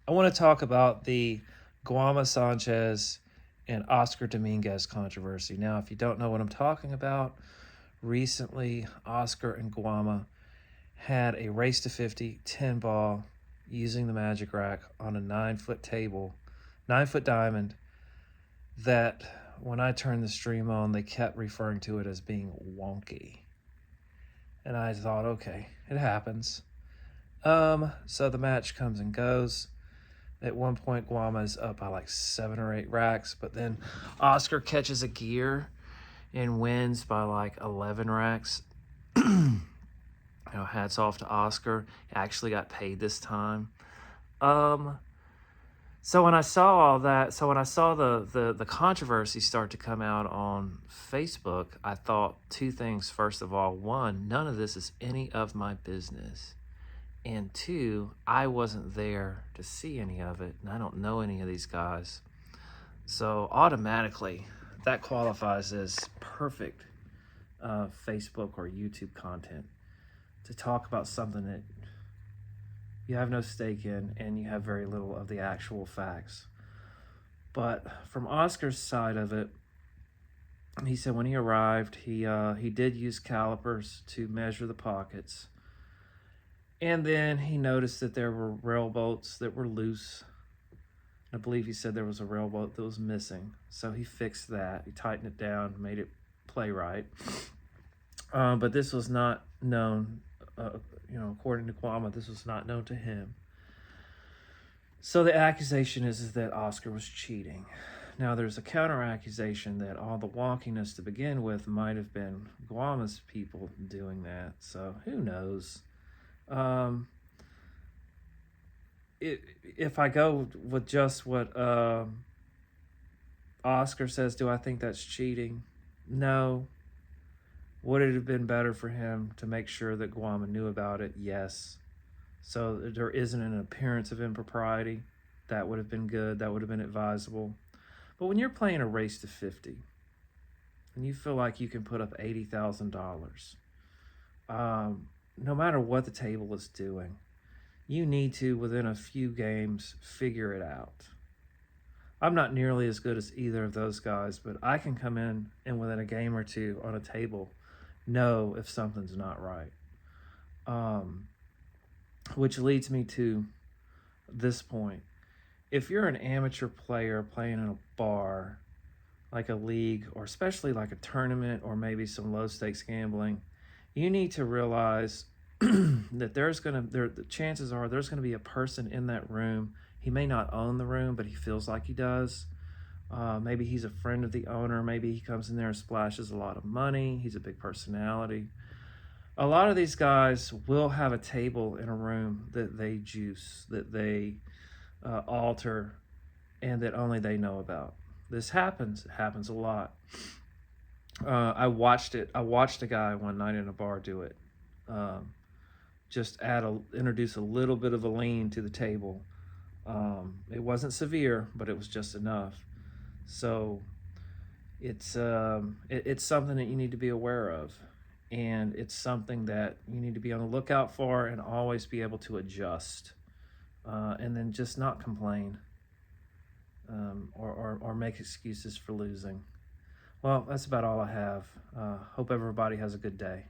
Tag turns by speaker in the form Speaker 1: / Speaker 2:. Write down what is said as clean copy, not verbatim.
Speaker 1: I want to talk about the Guama Sanchez and Oscar Dominguez controversy. Now, if you don't know what I'm talking about, recently Oscar and Guama had a race to 50 10 ball using the magic rack on a 9 foot table, 9 foot diamond that when I turned the stream on, they kept referring to it as being wonky. And I thought, okay, it happens. So the match comes and goes. At one point, Guama is up by like 7 or 8 racks, but then Oscar catches a gear and wins by like 11 racks. Hats off to Oscar. He actually got paid this time. Um, so when I saw all that, so when I saw the controversy start to come out on Facebook, I thought two things. First of all, one, none of this is any of my business. And two, I wasn't there to see any of it, and I don't know any of these guys. So automatically, that qualifies as perfect Facebook or YouTube content to talk about something that you have no stake in and you have very little of the actual facts. But from Oscar's side of it, he said when he arrived, he did use calipers to measure the pockets. And then he noticed that there were rail bolts that were loose. I believe he said there was a rail bolt that was missing. So he fixed that. He tightened it down, made it play right. But this was not known, according to Guama, this was not known to him. So the accusation is that Oscar was cheating. Now there's a counter accusation that all the wonkiness to begin with might have been Guama's people doing that. So who knows? If I go with just what Oscar says, do I think that's cheating? No. Would it have been better for him to make sure that Guama knew about it? Yes. So there isn't an appearance of impropriety. That would have been good. That would have been advisable. But when you're playing a race to 50 and you feel like you can put up $80,000, no matter what the table is doing, you need to, within a few games, figure it out. I'm not nearly as good as either of those guys, but I can come in and within a game or two on a table know if something's not right. Which leads me to this point. If you're an amateur player playing in a bar, like a league, or especially like a tournament or maybe some low stakes gambling, you need to realize that the chances are there's gonna be a person in that room. He may not own the room, but he feels like he does. Maybe he's a friend of the owner. Maybe he comes in there and splashes a lot of money. He's a big personality. A lot of these guys will have a table in a room that they juice, that they alter, and that only they know about. This happens. It happens a lot. I watched it. I watched a guy one night in a bar do it. Just introduce a little bit of a lean to the table. It wasn't severe, but it was just enough. So it's something that you need to be aware of, and it's something that you need to be on the lookout for and always be able to adjust, and then just not complain, or make excuses for losing. Well, that's about all I have. Hope everybody has a good day.